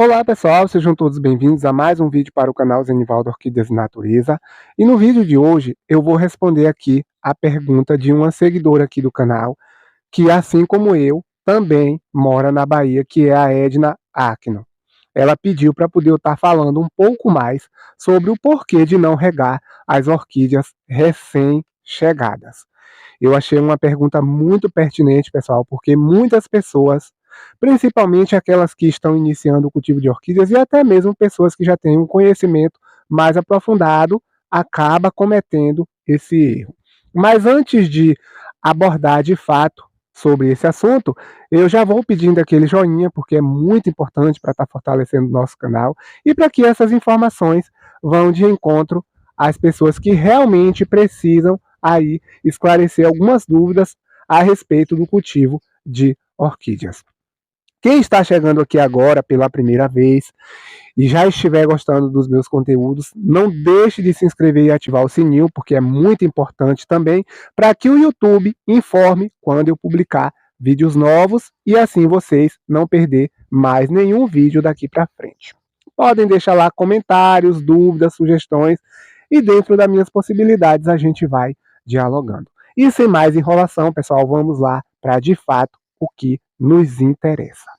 Olá pessoal, sejam todos bem-vindos a mais um vídeo para o canal Zenivaldo Orquídeas e Natureza. E no vídeo de hoje eu vou responder aqui a pergunta de uma seguidora aqui do canal, que assim como eu, também mora na Bahia, que é a Edna Aquino. Ela pediu para poder eu estar falando um pouco mais sobre o porquê de não regar as orquídeas recém-chegadas. Eu achei uma pergunta muito pertinente, pessoal, porque muitas pessoas, principalmente aquelas que estão iniciando o cultivo de orquídeas e até mesmo pessoas que já têm um conhecimento mais aprofundado, acaba cometendo esse erro. Mas antes de abordar de fato sobre esse assunto, eu já vou pedindo aquele joinha, porque é muito importante para estar fortalecendo o nosso canal e para que essas informações vão de encontro às pessoas que realmente precisam aí esclarecer algumas dúvidas a respeito do cultivo de orquídeas. Quem está chegando aqui agora pela primeira vez e já estiver gostando dos meus conteúdos, não deixe de se inscrever e ativar o sininho, porque é muito importante também para que o YouTube informe quando eu publicar vídeos novos e assim vocês não perder mais nenhum vídeo daqui para frente. Podem deixar lá comentários, dúvidas, sugestões e dentro das minhas possibilidades a gente vai dialogando. E sem mais enrolação, pessoal, vamos lá para de fato o que nos interessa.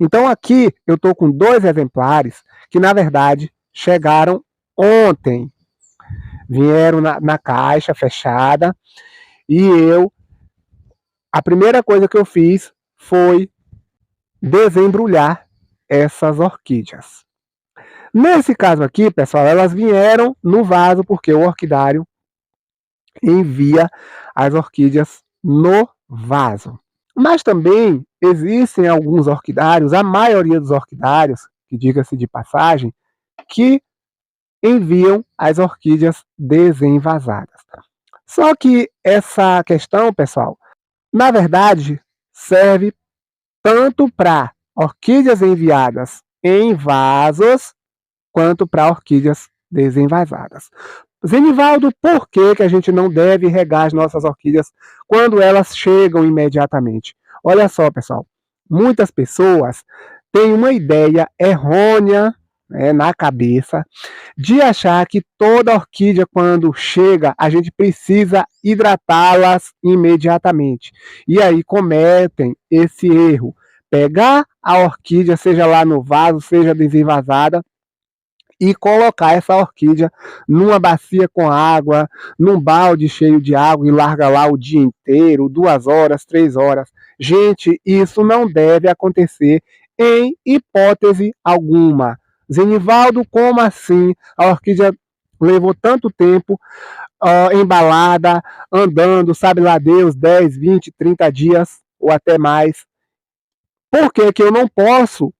Então aqui eu estou com dois exemplares que na verdade chegaram ontem. Vieram na caixa fechada e a primeira coisa que eu fiz foi desembrulhar essas orquídeas. Nesse caso aqui, pessoal, elas vieram no vaso porque o orquidário envia as orquídeas no vaso. Mas também existem alguns orquidários, a maioria dos orquidários, que diga-se de passagem, que enviam as orquídeas desenvasadas. Só que essa questão, pessoal, na verdade, serve tanto para orquídeas enviadas em vasos, quanto para orquídeas desenvasadas. Zenivaldo, por que a gente não deve regar as nossas orquídeas quando elas chegam imediatamente? Olha só, pessoal, muitas pessoas têm uma ideia errônea, né, na cabeça de achar que toda orquídea, quando chega, a gente precisa hidratá-las imediatamente. E aí cometem esse erro. Pegar a orquídea, seja lá no vaso, seja desenvasada, e colocar essa orquídea numa bacia com água, num balde cheio de água e larga lá o dia inteiro, 2 horas, 3 horas. Gente, isso não deve acontecer em hipótese alguma. Zenivaldo, como assim? A orquídea levou tanto tempo embalada, andando, sabe lá Deus, 10, 20, 30 dias ou até mais. Por que que eu não posso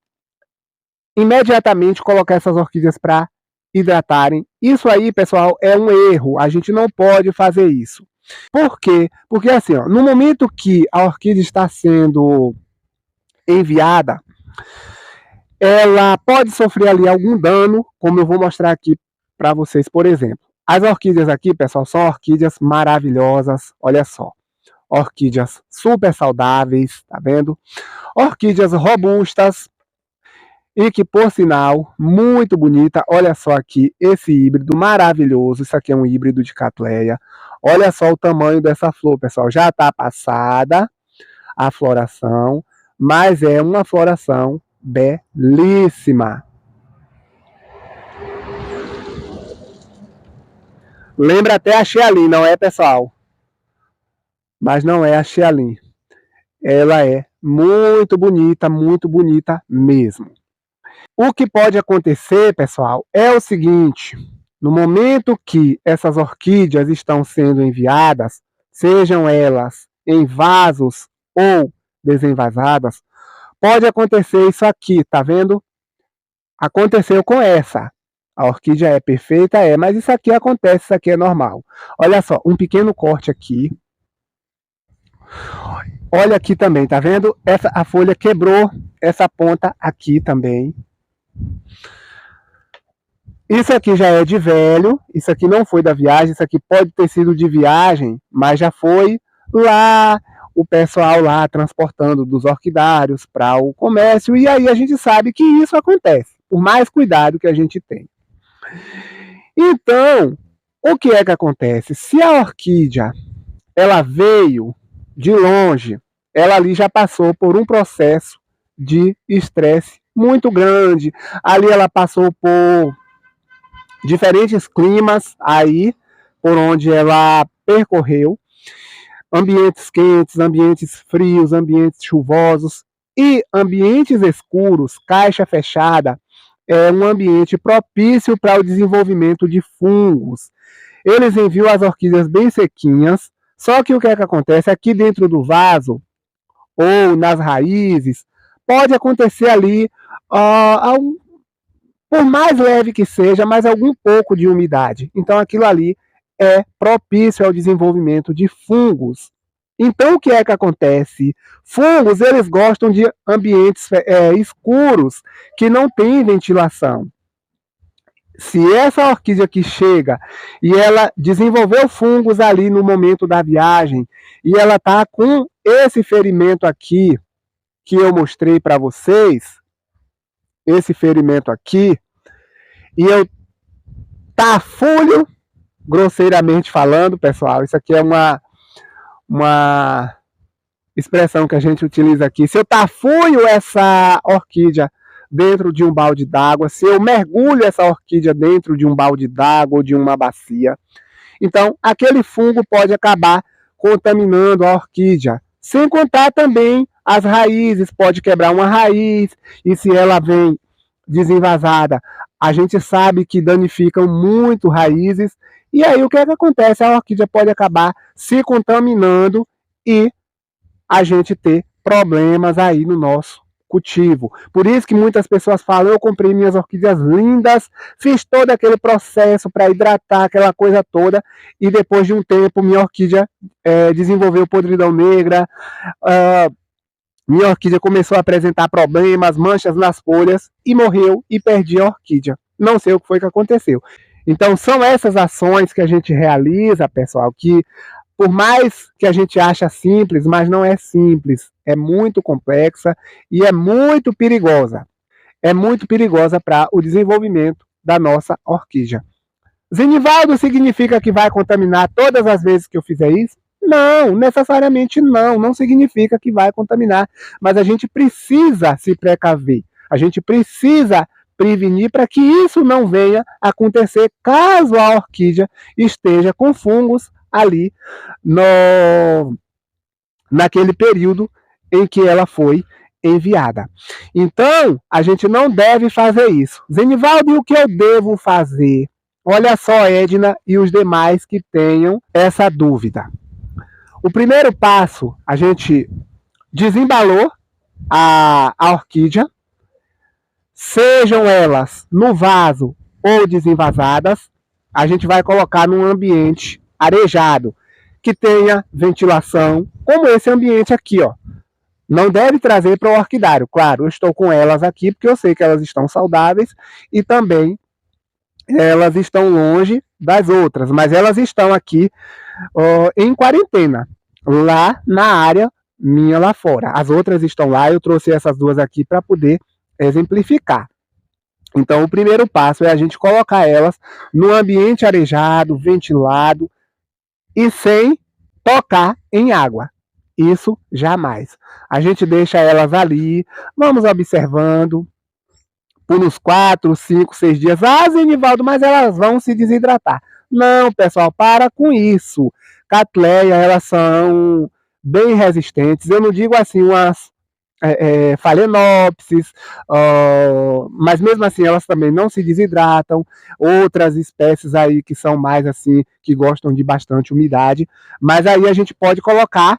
imediatamente colocar essas orquídeas para hidratarem? Isso aí, pessoal, é um erro. A gente não pode fazer isso. Por quê? Porque assim, ó, no momento que a orquídea está sendo enviada, ela pode sofrer ali algum dano, como eu vou mostrar aqui para vocês, por exemplo. As orquídeas aqui, pessoal, são orquídeas maravilhosas, olha só. Orquídeas super saudáveis, tá vendo? Orquídeas robustas, e que, por sinal, muito bonita. Olha só aqui, esse híbrido maravilhoso. Isso aqui é um híbrido de Cattleya. Olha só o tamanho dessa flor, pessoal. Já está passada a floração, mas é uma floração belíssima. Lembra até a Xiaolin, não é, pessoal? Mas não é a Xiaolin. Ela é muito bonita mesmo. O que pode acontecer, pessoal, é o seguinte: no momento que essas orquídeas estão sendo enviadas, sejam elas em vasos ou desenvasadas, pode acontecer isso aqui, tá vendo? Aconteceu com essa. A orquídea é perfeita, mas isso aqui acontece, isso aqui é normal. Olha só, um pequeno corte aqui. Olha aqui também, tá vendo? A folha quebrou essa ponta aqui também. Isso aqui já é de velho, isso aqui não foi da viagem, isso aqui pode ter sido de viagem, mas já foi lá o pessoal lá transportando dos orquidários para o comércio, e aí a gente sabe que isso acontece, por mais cuidado que a gente tem. Então, o que é que acontece? Se a orquídea ela veio de longe, ela ali já passou por um processo de estresse muito grande, ali ela passou por diferentes climas aí por onde ela percorreu, ambientes quentes, ambientes frios, ambientes chuvosos e ambientes escuros, caixa fechada, é um ambiente propício para o desenvolvimento de fungos. Eles enviam as orquídeas bem sequinhas, só que o que é que acontece? Aqui dentro do vaso, ou nas raízes, pode acontecer ali, por mais leve que seja, mas algum pouco de umidade. Então aquilo ali é propício ao desenvolvimento de fungos. Então o que é que acontece? Fungos, eles gostam de ambientes escuros, que não tem ventilação. Se essa orquídea aqui chega e ela desenvolveu fungos ali no momento da viagem, e ela está com esse ferimento aqui, que eu mostrei para vocês, esse ferimento aqui, e eu tafulho, grosseiramente falando, pessoal, isso aqui é uma expressão que a gente utiliza aqui. Se eu tafulho essa orquídea dentro de um balde d'água, se eu mergulho essa orquídea dentro de um balde d'água ou de uma bacia, então aquele fungo pode acabar contaminando a orquídea. Sem contar também as raízes, pode quebrar uma raiz, e se ela vem desenvasada, a gente sabe que danificam muito raízes, e aí o que é que acontece? A orquídea pode acabar se contaminando e a gente ter problemas aí no nosso cultivo. Por isso que muitas pessoas falam, eu comprei minhas orquídeas lindas, fiz todo aquele processo para hidratar, aquela coisa toda, e depois de um tempo minha orquídea desenvolveu podridão negra, minha orquídea começou a apresentar problemas, manchas nas folhas, e morreu e perdi a orquídea. Não sei o que foi que aconteceu. Então são essas ações que a gente realiza, pessoal, que por mais que a gente acha simples, mas não é simples, é muito complexa e é muito perigosa. É muito perigosa para o desenvolvimento da nossa orquídea. Zenivaldo significa que vai contaminar todas as vezes que eu fizer isso? Não, necessariamente não, não significa que vai contaminar, mas a gente precisa se precaver, a gente precisa prevenir para que isso não venha acontecer caso a orquídea esteja com fungos ali naquele período em que ela foi enviada. Então, a gente não deve fazer isso. Zenivaldo, e o que eu devo fazer? Olha só, Edna e os demais que tenham essa dúvida. O primeiro passo, a gente desembalou a orquídea, sejam elas no vaso ou desenvasadas, a gente vai colocar num ambiente arejado, que tenha ventilação, como esse ambiente aqui, ó. Não deve trazer para o orquidário. Claro, eu estou com elas aqui porque eu sei que elas estão saudáveis e também elas estão longe das outras, mas elas estão aqui em quarentena, lá na área minha lá fora. As outras estão lá, eu trouxe essas duas aqui para poder exemplificar. Então, o primeiro passo é a gente colocar elas no ambiente arejado, ventilado e sem tocar em água. Isso jamais. A gente deixa elas ali, vamos observando por uns 4, 5, 6 dias. Ah, Zenivaldo, mas elas vão se desidratar. Não, pessoal, para com isso. Cattleya, elas são bem resistentes. Eu não digo assim umas Phalaenopsis, mas mesmo assim elas também não se desidratam. Outras espécies aí que são mais assim, que gostam de bastante umidade, mas aí a gente pode colocar,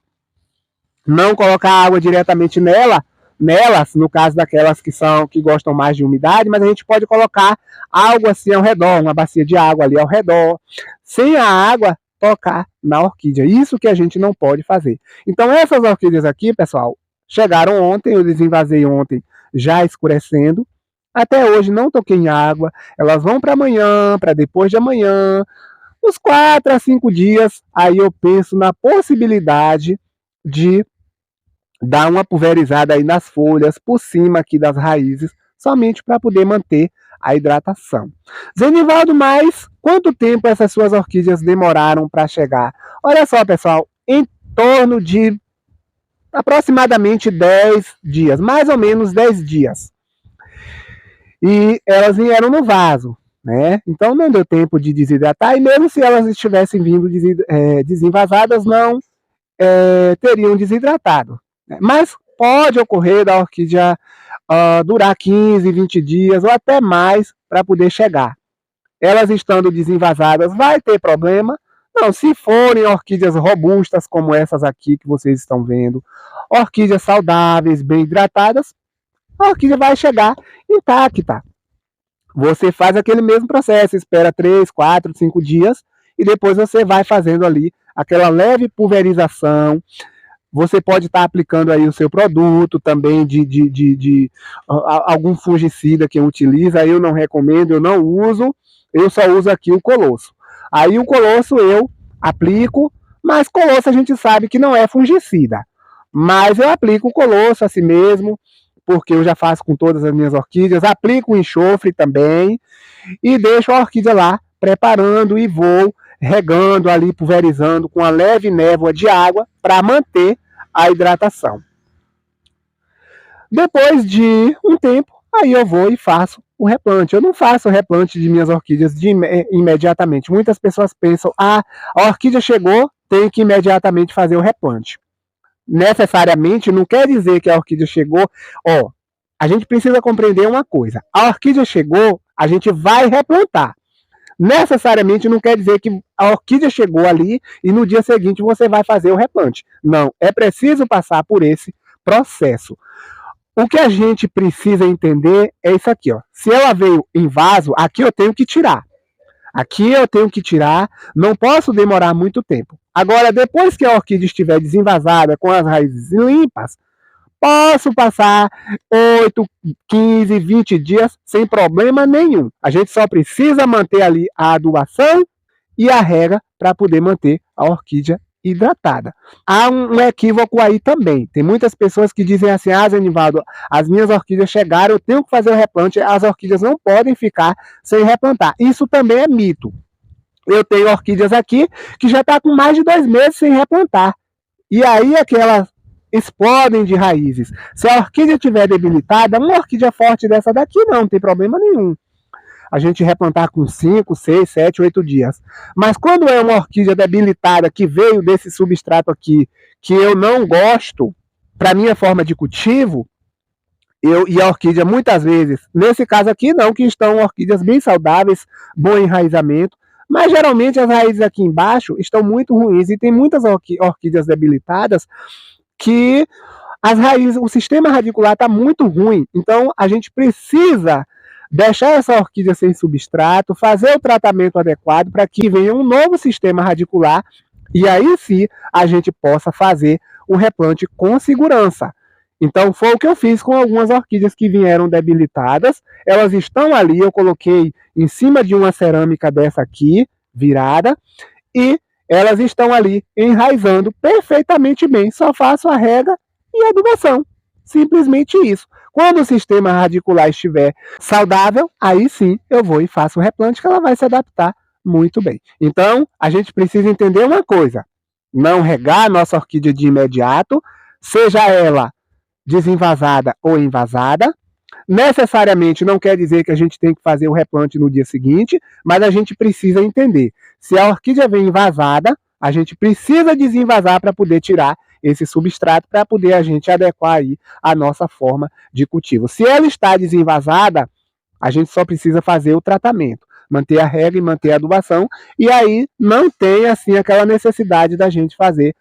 não colocar água diretamente nelas, no caso daquelas que gostam mais de umidade, mas a gente pode colocar algo assim ao redor, uma bacia de água ali ao redor, sem a água tocar na orquídea. Isso que a gente não pode fazer. Então essas orquídeas aqui, pessoal, chegaram ontem, eu desenvasei ontem, já escurecendo. Até hoje não toquei em água, elas vão para amanhã, para depois de amanhã, uns 4 a 5 dias, aí eu penso na possibilidade de dar uma pulverizada aí nas folhas, por cima aqui das raízes, somente para poder manter a hidratação. Zenivaldo, mas quanto tempo essas suas orquídeas demoraram para chegar? Olha só, pessoal, em torno de aproximadamente 10 dias, mais ou menos 10 dias. E elas vieram no vaso, né? Então não deu tempo de desidratar, e mesmo se elas estivessem vindo desenvasadas, não teriam desidratado. Mas pode ocorrer da orquídea durar 15, 20 dias ou até mais para poder chegar. Elas estando desenvasadas, vai ter problema? Não, se forem orquídeas robustas como essas aqui que vocês estão vendo, orquídeas saudáveis, bem hidratadas, a orquídea vai chegar intacta. Você faz aquele mesmo processo, espera 3, 4, 5 dias e depois você vai fazendo ali aquela leve pulverização. Você pode estar aplicando aí o seu produto também de algum fungicida que utiliza. Eu não recomendo, eu não uso, eu só uso aqui o Colosso. Aí o Colosso eu aplico, mas Colosso a gente sabe que não é fungicida. Mas eu aplico o Colosso assim mesmo, porque eu já faço com todas as minhas orquídeas, aplico o enxofre também e deixo a orquídea lá preparando e vou regando ali, pulverizando com a leve névoa de água para manter a hidratação. Depois de um tempo, aí eu vou e faço o replante. Eu não faço o replante de minhas orquídeas imediatamente. Muitas pessoas pensam, a orquídea chegou, tem que imediatamente fazer o replante. Necessariamente não quer dizer que a orquídea chegou. A gente precisa compreender uma coisa. A orquídea chegou, a gente vai replantar. Necessariamente não quer dizer que a orquídea chegou ali e no dia seguinte você vai fazer o replante. Não, é preciso passar por esse processo. O que a gente precisa entender é isso aqui, ó. Se ela veio em vaso, aqui eu tenho que tirar. Aqui eu tenho que tirar, não posso demorar muito tempo. Agora, depois que a orquídea estiver desenvasada, com as raízes limpas, posso passar 8, 15, 20 dias sem problema nenhum. A gente só precisa manter ali a adubação e a rega para poder manter a orquídea hidratada. Há um equívoco aí também. Tem muitas pessoas que dizem assim, Zenivaldo, as minhas orquídeas chegaram, eu tenho que fazer o replante, as orquídeas não podem ficar sem replantar. Isso também é mito. Eu tenho orquídeas aqui que já está com mais de 2 meses sem replantar. E aí é que elas explodem de raízes. Se a orquídea estiver debilitada, uma orquídea forte dessa daqui não tem problema nenhum. A gente replantar com 5, 6, 7, 8 dias. Mas quando é uma orquídea debilitada que veio desse substrato aqui, que eu não gosto, para minha forma de cultivo, e a orquídea muitas vezes, nesse caso aqui não, que estão orquídeas bem saudáveis, bom enraizamento, mas geralmente as raízes aqui embaixo estão muito ruins e tem muitas orquídeas debilitadas que as raízes, o sistema radicular está muito ruim. Então a gente precisa deixar essa orquídea sem substrato, fazer o tratamento adequado para que venha um novo sistema radicular e aí sim a gente possa fazer o replante com segurança. Então foi o que eu fiz com algumas orquídeas que vieram debilitadas. Elas estão ali, eu coloquei em cima de uma cerâmica dessa aqui, virada, e elas estão ali enraizando perfeitamente bem. Só faço a rega e a adubação. Simplesmente isso. Quando o sistema radicular estiver saudável, aí sim eu vou e faço o replante que ela vai se adaptar muito bem. Então, a gente precisa entender uma coisa. Não regar a nossa orquídea de imediato, seja ela desenvasada ou envasada. Necessariamente não quer dizer que a gente tem que fazer o replante no dia seguinte, mas a gente precisa entender. Se a orquídea vem envasada, a gente precisa desenvasar para poder tirar esse substrato, para poder a gente adequar aí a nossa forma de cultivo. Se ela está desenvasada, a gente só precisa fazer o tratamento, manter a rega e manter a adubação, e aí não tem assim aquela necessidade da gente fazer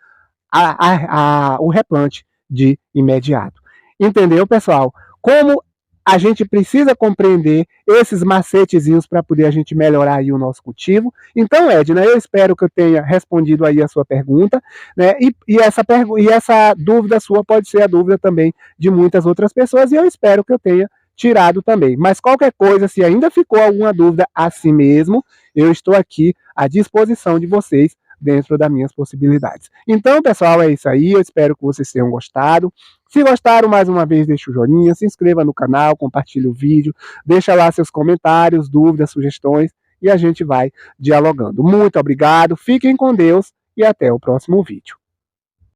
o replante de imediato. Entendeu, pessoal? Como a gente precisa compreender esses macetezinhos para poder a gente melhorar aí o nosso cultivo. Então, Edna, eu espero que eu tenha respondido aí a sua pergunta, né? E essa dúvida sua pode ser a dúvida também de muitas outras pessoas, e eu espero que eu tenha tirado também. Mas qualquer coisa, se ainda ficou alguma dúvida assim mesmo, eu estou aqui à disposição de vocês dentro das minhas possibilidades. Então, pessoal, é isso aí. Eu espero que vocês tenham gostado. Se gostaram, mais uma vez, deixa o joinha, se inscreva no canal, compartilhe o vídeo, deixa lá seus comentários, dúvidas, sugestões e a gente vai dialogando. Muito obrigado, fiquem com Deus e até o próximo vídeo.